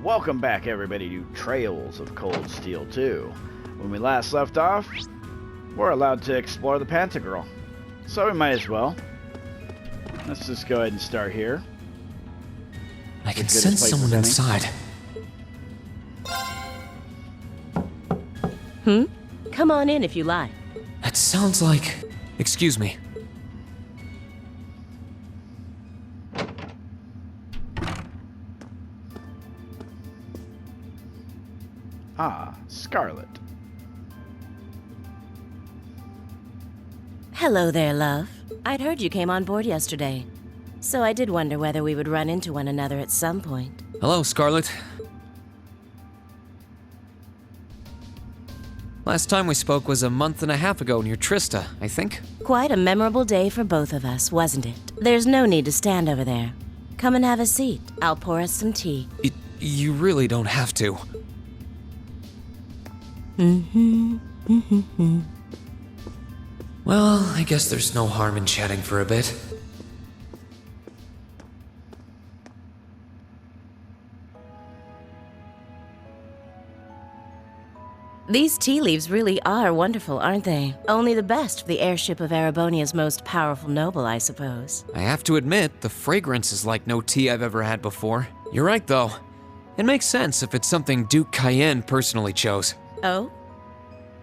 Welcome back, everybody, to Trails of Cold Steel 2. When we last left off, we're allowed to explore the Pantagruel. So we might as well. Let's just go ahead and start here. I can sense someone inside. Come on in if you like. That sounds like... Excuse me. Ah, Scarlet. Hello there, love. I'd heard you came on board yesterday, so I did wonder whether we would run into one another at some point. Hello, Scarlet. Last time we spoke was a month and a half ago near Trista, I think. Quite a memorable day for both of us, wasn't it? There's no need to stand over there. Come and have a seat. I'll pour us some tea. You really don't have to. Well, I guess there's no harm in chatting for a bit. These tea leaves really are wonderful, aren't they? Only the best for the airship of Erebonia's most powerful noble, I suppose. I have to admit, the fragrance is like no tea I've ever had before. You're right, though. It makes sense if it's something Duke Cayenne personally chose. Oh?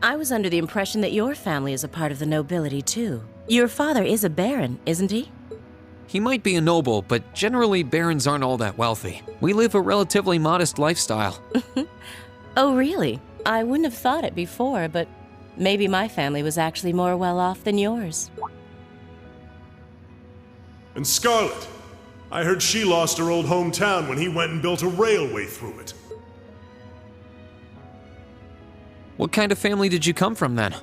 I was under the impression that your family is a part of the nobility, too. Your father is a baron, isn't he? He might be a noble, but generally barons aren't all that wealthy. We live a relatively modest lifestyle. Oh, really? I wouldn't have thought it before, but maybe my family was actually more well off than yours. And Scarlet, I heard she lost her old hometown when he went and built a railway through it. What kind of family did you come from, then?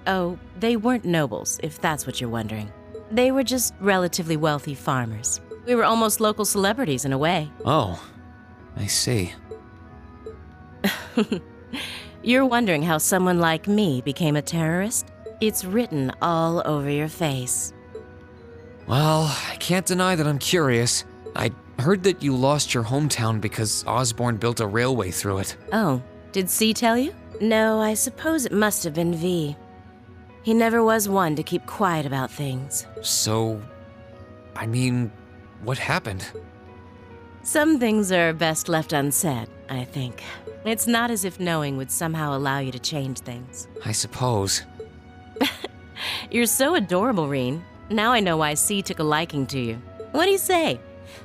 Oh, they weren't nobles, if that's what you're wondering. They were just relatively wealthy farmers. We were almost local celebrities in a way. Oh, I see. You're wondering how someone like me became a terrorist? It's written all over your face. Well, I can't deny that I'm curious. I heard that you lost your hometown because Osborn built a railway through it. Oh, did C tell you? No, I suppose it must have been V. He never was one to keep quiet about things. So, I mean, what happened? Some things are best left unsaid, I think. It's not as if knowing would somehow allow you to change things. I suppose. You're so adorable, Reen. Now I know why C took a liking to you. What do you say?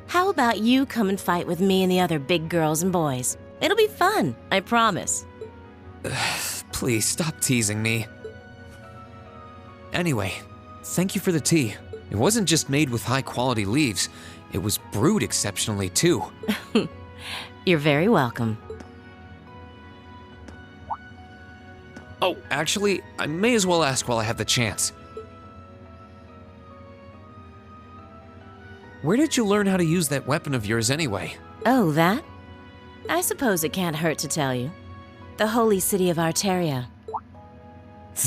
How about you come and fight with me and the other big girls and boys? It'll be fun, I promise. Please stop teasing me. Anyway, thank you for the tea. It wasn't just made with high-quality leaves. It was brewed exceptionally, too. You're very welcome. Oh, actually, I may as well ask while I have the chance. Where did you learn how to use that weapon of yours anyway? Oh, that? I suppose it can't hurt to tell you. The holy city of Arteria.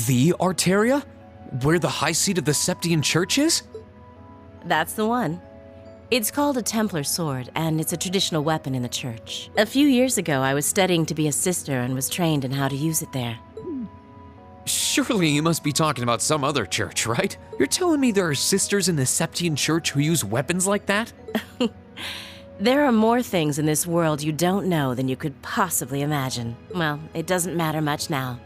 The Arteria? Where the high seat of the Septian Church is? That's the one. It's called a Templar sword, and it's a traditional weapon in the church. A few years ago, I was studying to be a sister and was trained in how to use it there. Surely you must be talking about some other church, right? You're telling me there are sisters in the Septian Church who use weapons like that? There are more things in this world you don't know than you could possibly imagine. Well, it doesn't matter much now.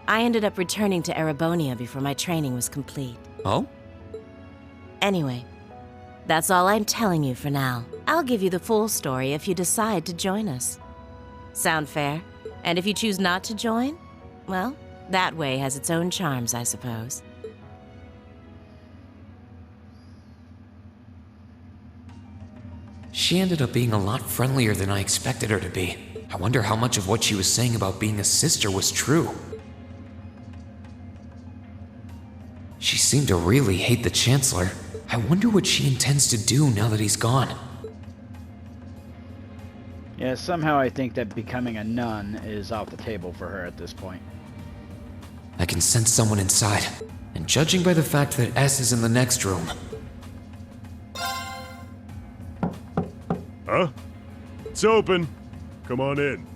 I ended up returning to Erebonia before my training was complete. Oh? Anyway, that's all I'm telling you for now. I'll give you the full story if you decide to join us. Sound fair? And if you choose not to join, well, that way has its own charms, I suppose. She ended up being a lot friendlier than I expected her to be. I wonder how much of what she was saying about being a sister was true. She seemed to really hate the Chancellor. I wonder what she intends to do now that he's gone. Yeah, somehow I think that becoming a nun is off the table for her at this point. I can sense someone inside, and judging by the fact that S is in the next room... Huh? It's open. Come on in.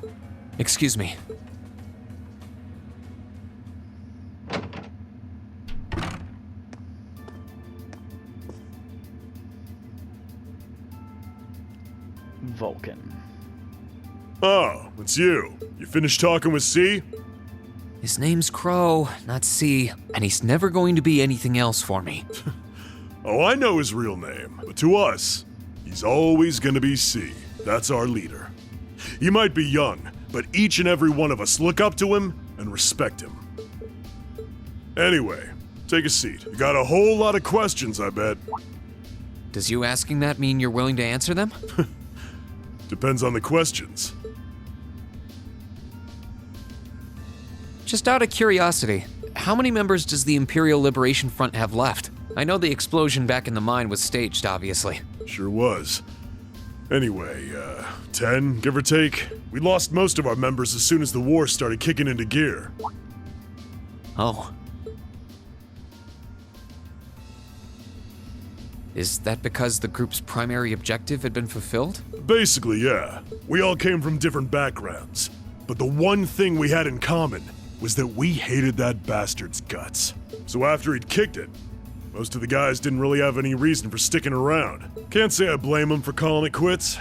Excuse me. Vulcan. Oh, it's you. You finished talking with C? His name's Crow, not C, and he's never going to be anything else for me. Oh, I know his real name, but to us, he's always gonna be C. That's our leader. He might be young, but each and every one of us look up to him and respect him. Anyway, take a seat. You got a whole lot of questions, I bet. Does you asking that mean you're willing to answer them? Depends on the questions. Just out of curiosity, how many members does the Imperial Liberation Front have left? I know the explosion back in the mine was staged, obviously. Sure was. Anyway, 10, give or take. We lost most of our members as soon as the war started kicking into gear. Oh. Is that because the group's primary objective had been fulfilled? Basically, yeah. We all came from different backgrounds. But the one thing we had in common was that we hated that bastard's guts. So after he'd kicked it, most of the guys didn't really have any reason for sticking around. Can't say I blame them for calling it quits.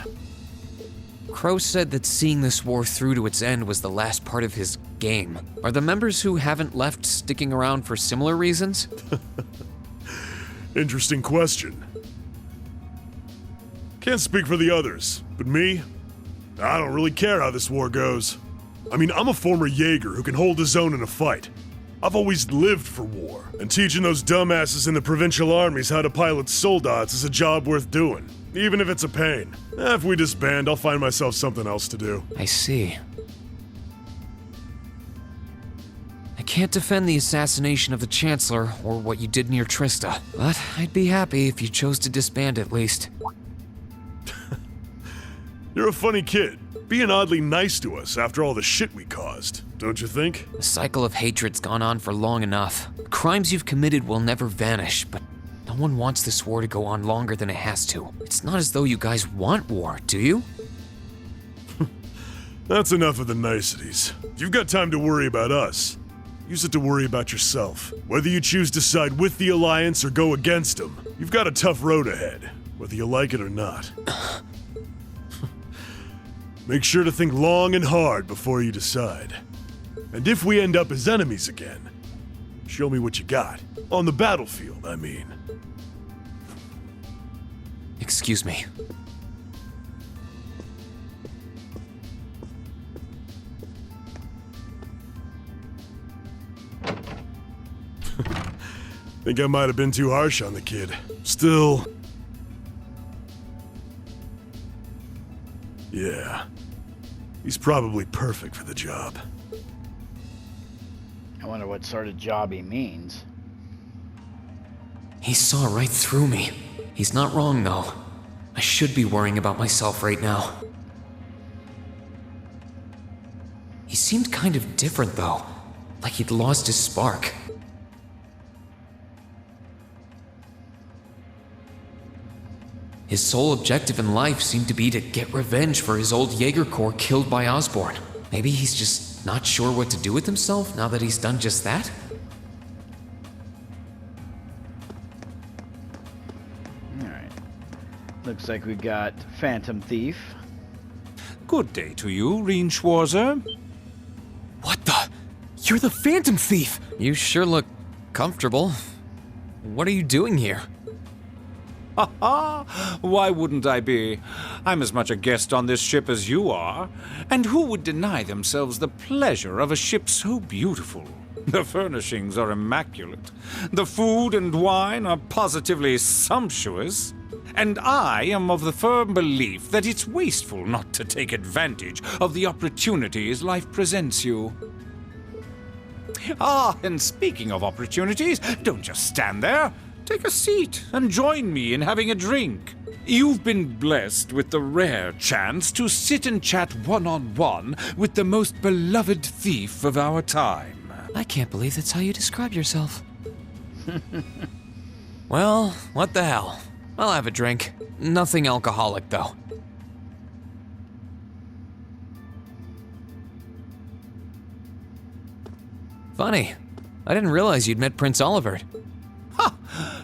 Crow said that seeing this war through to its end was the last part of his game. Are the members who haven't left sticking around for similar reasons? Interesting question. Can't speak for the others, but me? I don't really care how this war goes. I mean, I'm a former Jaeger who can hold his own in a fight. I've always lived for war, and teaching those dumbasses in the provincial armies how to pilot soldats is a job worth doing, even if it's a pain. If we disband, I'll find myself something else to do. I see. I can't defend the assassination of the Chancellor or what you did near Trista, but I'd be happy if you chose to disband at least. You're a funny kid, being oddly nice to us after all the shit we caused, don't you think? The cycle of hatred's gone on for long enough. The crimes you've committed will never vanish, but no one wants this war to go on longer than it has to. It's not as though you guys want war, do you? That's enough of the niceties. You've got time to worry about us. Use it to worry about yourself. Whether you choose to side with the Alliance or go against them, you've got a tough road ahead, whether you like it or not. Make sure to think long and hard before you decide. And if we end up as enemies again, show me what you got. On the battlefield, I mean. Excuse me. Think I might have been too harsh on the kid. Still... yeah. He's probably perfect for the job. I wonder what sort of job he means. He saw right through me. He's not wrong, though. I should be worrying about myself right now. He seemed kind of different, though. Like he'd lost his spark. His sole objective in life seemed to be to get revenge for his old Jaeger Corps killed by Osborn. Maybe he's just not sure what to do with himself now that he's done just that? Alright. Looks like we got Phantom Thief. Good day to you, Reen Schwarzer. What the? You're the Phantom Thief! You sure look comfortable. What are you doing here? Ha ha! Why wouldn't I be? I'm as much a guest on this ship as you are. And who would deny themselves the pleasure of a ship so beautiful? The furnishings are immaculate. The food and wine are positively sumptuous. And I am of the firm belief that it's wasteful not to take advantage of the opportunities life presents you. Ah, and speaking of opportunities, don't just stand there. Take a seat and join me in having a drink. You've been blessed with the rare chance to sit and chat one-on-one with the most beloved thief of our time. I can't believe that's how you describe yourself. Well, what the hell? I'll have a drink. Nothing alcoholic, though. Funny. I didn't realize you'd met Prince Olivert.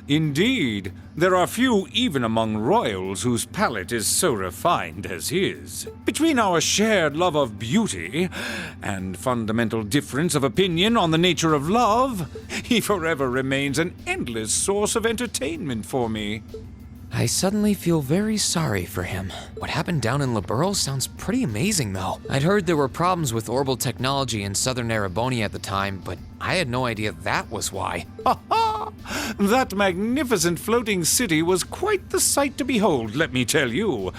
Indeed, there are few even among royals whose palate is so refined as his. Between our shared love of beauty and fundamental difference of opinion on the nature of love, he forever remains an endless source of entertainment for me. I suddenly feel very sorry for him. What happened down in Liberl sounds pretty amazing, though. I'd heard there were problems with orbital technology in southern Erebonia at the time, but I had no idea that was why. Ha ha! That magnificent floating city was quite the sight to behold, let me tell you.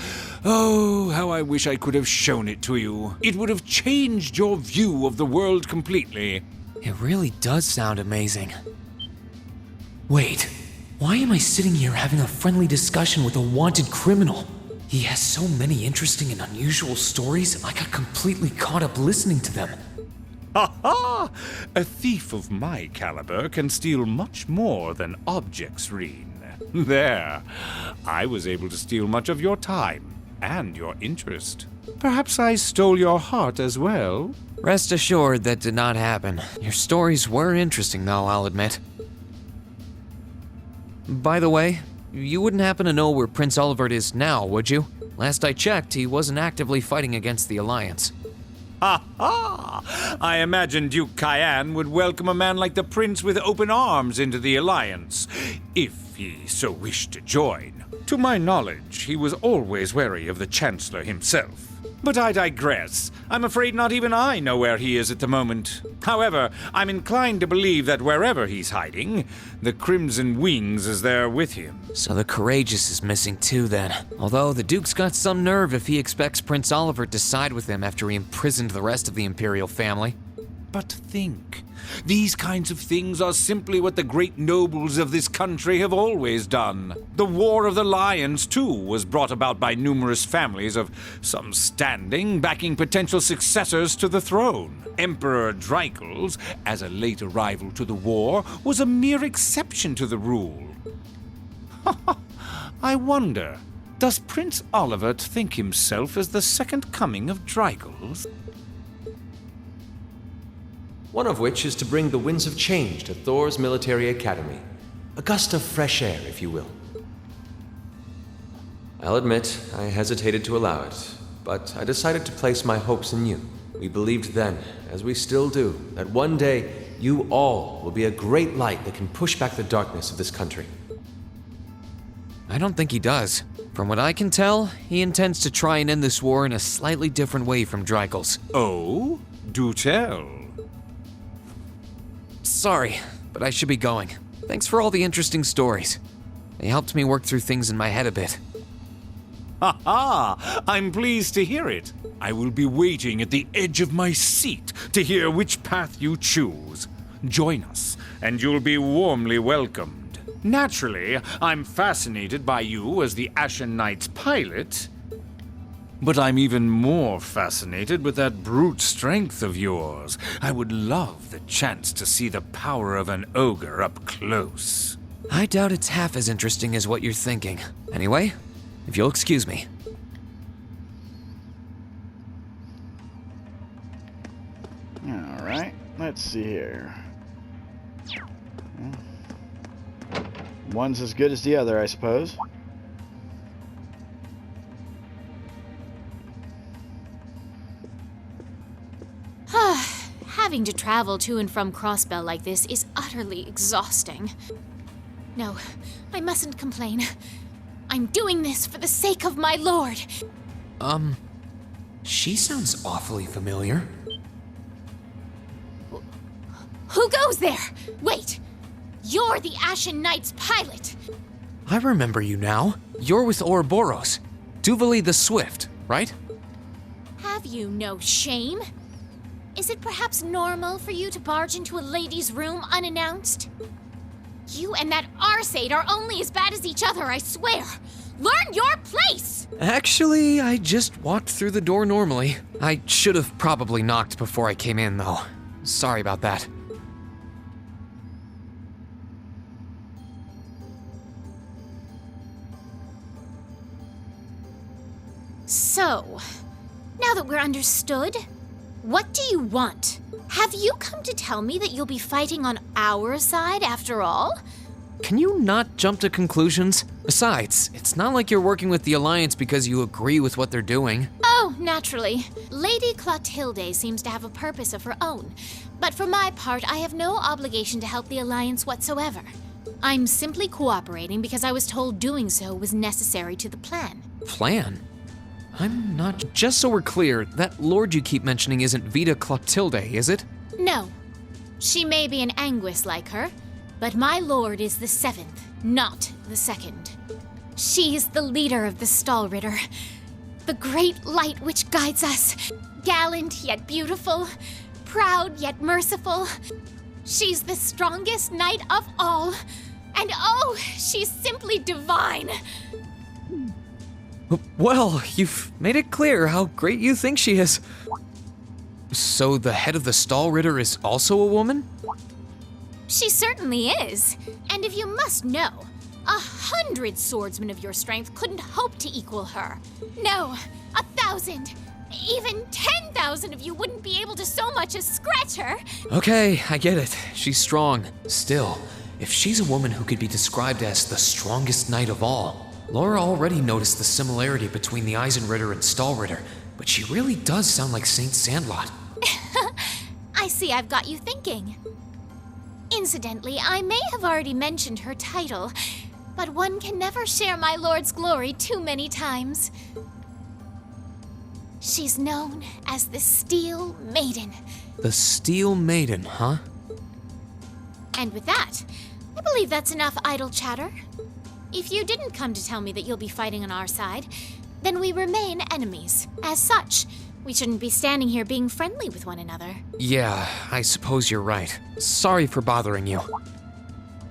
Oh, how I wish I could have shown it to you. It would have changed your view of the world completely. It really does sound amazing. Wait. Why am I sitting here having a friendly discussion with a wanted criminal? He has so many interesting and unusual stories, I got completely caught up listening to them. Ha ha! A thief of my caliber can steal much more than objects, Reen. There. I was able to steal much of your time and your interest. Perhaps I stole your heart as well? Rest assured that did not happen. Your stories were interesting, though, I'll admit. By the way, you wouldn't happen to know where Prince Olivert is now, would you? Last I checked, he wasn't actively fighting against the Alliance. Ha ha! I imagine Duke Cayenne would welcome a man like the Prince with open arms into the Alliance, if he so wished to join. To my knowledge, he was always wary of the Chancellor himself. But I digress. I'm afraid not even I know where he is at the moment. However, I'm inclined to believe that wherever he's hiding, the Crimson Wings is there with him. So the Courageous is missing too, then. Although the Duke's got some nerve if he expects Prince Olivert to side with him after he imprisoned the rest of the Imperial family. But think, these kinds of things are simply what the great nobles of this country have always done. The War of the Lions, too, was brought about by numerous families of some standing backing potential successors to the throne. Emperor Dreichels, as a late arrival to the war, was a mere exception to the rule. I wonder, does Prince Olivert think himself as the second coming of Dreichels? One of which is to bring the winds of change to Thor's military academy. A gust of fresh air, if you will. I'll admit, I hesitated to allow it, but I decided to place my hopes in you. We believed then, as we still do, that one day you all will be a great light that can push back the darkness of this country. I don't think he does. From what I can tell, he intends to try and end this war in a slightly different way from Dreichels. Oh? Do tell. Sorry, but I should be going. Thanks for all the interesting stories. They helped me work through things in my head a bit. Ha ha! I'm pleased to hear it. I will be waiting at the edge of my seat to hear which path you choose. Join us, and you'll be warmly welcomed. Naturally, I'm fascinated by you as the Ashen Knight's pilot, but I'm even more fascinated with that brute strength of yours. I would love the chance to see the power of an ogre up close. I doubt it's half as interesting as what you're thinking. Anyway, if you'll excuse me. Alright, let's see here. One's as good as the other, I suppose. Having to travel to and from Crossbell like this is utterly exhausting. No, I mustn't complain. I'm doing this for the sake of my lord. She sounds awfully familiar. Who goes there? Wait! You're the Ashen Knight's pilot! I remember you now. You're with Ouroboros. Duvali the Swift, right? Have you no shame? Is it perhaps normal for you to barge into a lady's room unannounced? You and that Arseid are only as bad as each other, I swear! Learn your place! Actually, I just walked through the door normally. I should have probably knocked before I came in, though. Sorry about that. So, now that we're understood, What do you want? Have you come to tell me that you'll be fighting on our side after all? Can you not jump to conclusions? Besides, it's not like you're working with the Alliance because you agree with what they're doing. Oh, naturally. Lady Clotilde seems to have a purpose of her own. But for my part, I have no obligation to help the Alliance whatsoever. I'm simply cooperating because I was told doing so was necessary to the plan. Plan? I'm not. Just so we're clear, that lord you keep mentioning isn't Vita Clotilde, is it? No. She may be an Anguis like her, but my lord is the 7th, not the 2nd. She is the leader of the Stahlritter, the great light which guides us. Gallant yet beautiful, proud yet merciful. She's the strongest knight of all. And oh, she's simply divine. Well, you've made it clear how great you think she is. So the head of the Stahlritter is also a woman? She certainly is. And if you must know, 100 swordsmen of your strength couldn't hope to equal her. No, 1,000, even 10,000 of you wouldn't be able to so much as scratch her. Okay, I get it. She's strong. Still, if she's a woman who could be described as the strongest knight of all, Laura already noticed the similarity between the Eisenritter and Stahlritter, but she really does sound like Saint Sandlot. I see I've got you thinking. Incidentally, I may have already mentioned her title, but one can never share my lord's glory too many times. She's known as the Steel Maiden. The Steel Maiden, huh? And with that, I believe that's enough idle chatter. If you didn't come to tell me that you'll be fighting on our side, then we remain enemies. As such, we shouldn't be standing here being friendly with one another. Yeah, I suppose you're right. Sorry for bothering you.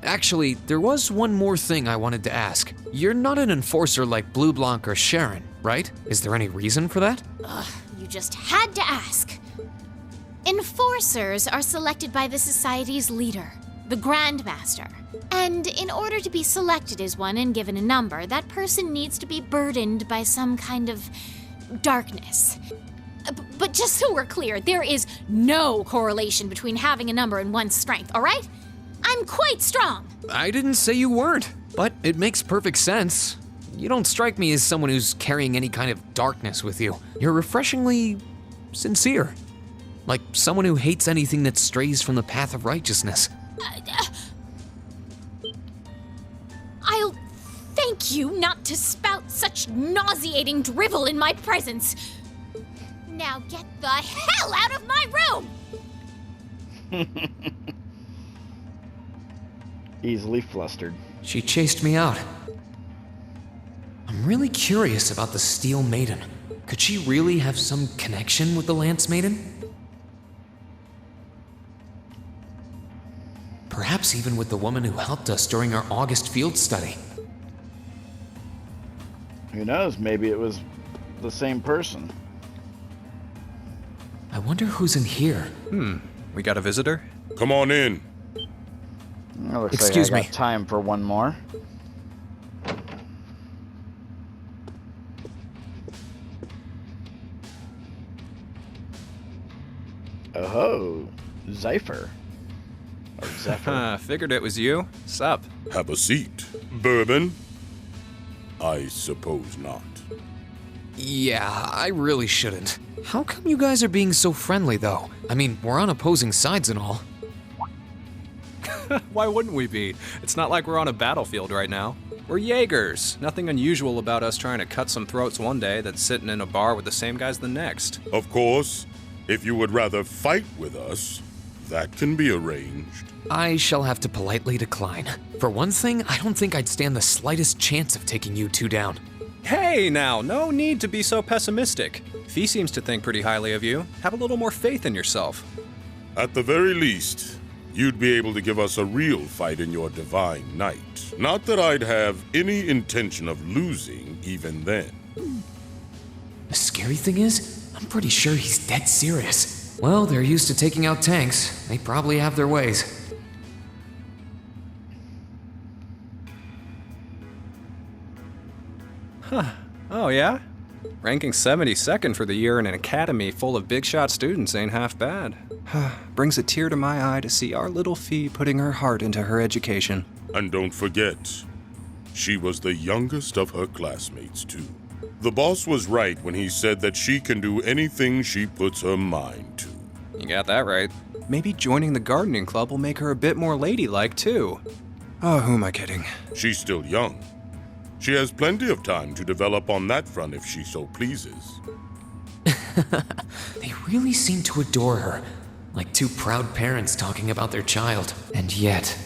Actually, there was one more thing I wanted to ask. You're not an enforcer like Blue Blanc or Sharon, right? Is there any reason for that? You just had to ask. Enforcers are selected by the Society's leader, the Grandmaster. And in order to be selected as one and given a number, that person needs to be burdened by some kind of darkness. But just so we're clear, there is no correlation between having a number and one's strength, all right? I'm quite strong. I didn't say you weren't, but it makes perfect sense. You don't strike me as someone who's carrying any kind of darkness with you. You're refreshingly sincere. Like someone who hates anything that strays from the path of righteousness. I'll thank you not to spout such nauseating drivel in my presence. Now get the hell out of my room! Easily flustered. She chased me out. I'm really curious about the Steel Maiden. Could she really have some connection with the Lance Maiden? Perhaps even with the woman who helped us during our August field study. Who knows? Maybe it was the same person. I wonder who's in here. We got a visitor? Come on in. Well, looks Excuse like I me. got time for one more. Oh, Zephyr. Or Zephyr. Figured it was you. Sup? Have a seat. Bourbon? I suppose not. Yeah, I really shouldn't. How come you guys are being so friendly, though? I mean, we're on opposing sides and all. Why wouldn't we be? It's not like we're on a battlefield right now. We're Jaegers. Nothing unusual about us trying to cut some throats one day that's sitting in a bar with the same guys the next. Of course, if you would rather fight with us, that can be arranged. I shall have to politely decline. For one thing, I don't think I'd stand the slightest chance of taking you two down. Hey now, no need to be so pessimistic. Fee seems to think pretty highly of you. Have a little more faith in yourself. At the very least, you'd be able to give us a real fight in your divine night. Not that I'd have any intention of losing even then. The scary thing is, I'm pretty sure he's dead serious. Well, they're used to taking out tanks. They probably have their ways. Oh yeah? Ranking 72nd for the year in an academy full of big shot students ain't half bad. Brings a tear to my eye to see our little Fee putting her heart into her education. And don't forget, she was the youngest of her classmates, too. The boss was right when he said that she can do anything she puts her mind to. You got that right. Maybe joining the gardening club will make her a bit more ladylike, too. Oh, who am I kidding? She's still young. She has plenty of time to develop on that front if she so pleases. They really seem to adore her, like two proud parents talking about their child. And yet...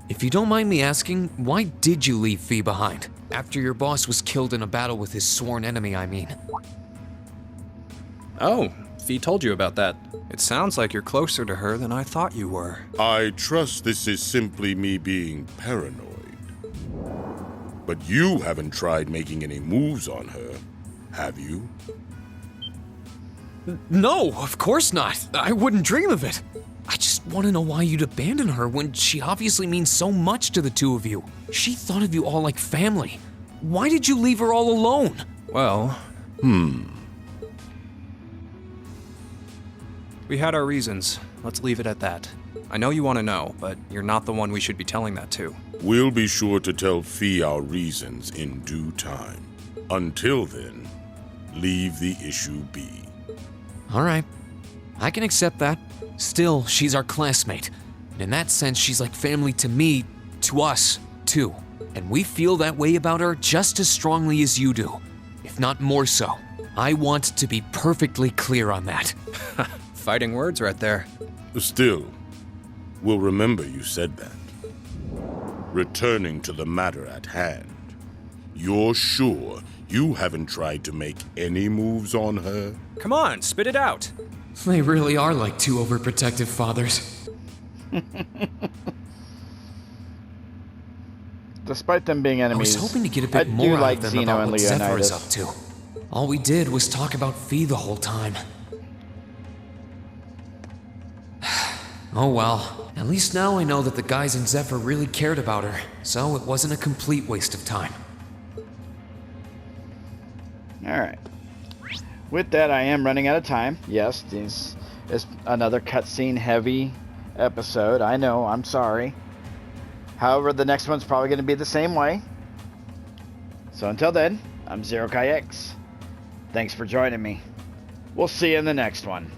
If you don't mind me asking, why did you leave Fee behind? After your boss was killed in a battle with his sworn enemy, I mean. Oh, Fee told you about that. It sounds like you're closer to her than I thought you were. I trust this is simply me being paranoid. But you haven't tried making any moves on her, have you? No, of course not. I wouldn't dream of it. I just want to know why you'd abandon her when she obviously means so much to the two of you. She thought of you all like family. Why did you leave her all alone? Well... We had our reasons. Let's leave it at that. I know you want to know, but you're not the one we should be telling that to. We'll be sure to tell Fee our reasons in due time. Until then, leave the issue be. All right. I can accept that. Still, she's our classmate. And in that sense, she's like family to me, to us, too. And we feel that way about her just as strongly as you do, if not more so. I want to be perfectly clear on that. Fighting words right there. Still, we'll remember you said that. Returning to the matter at hand, you're sure you haven't tried to make any moves on her? Come on, spit it out. They really are like two overprotective fathers. Despite them being I enemies, was hoping to get a bit I more do out like of them Zeno about and what Zephyr is Leonidas. up to. All we did was talk about Fee the whole time. Oh well, at least now I know that the guys in Zephyr really cared about her, so it wasn't a complete waste of time. Alright. With that, I am running out of time. Yes, this is another cutscene heavy episode. I know, I'm sorry. However, the next one's probably going to be the same way. So until then, I'm Zero Kai X. Thanks for joining me. We'll see you in the next one.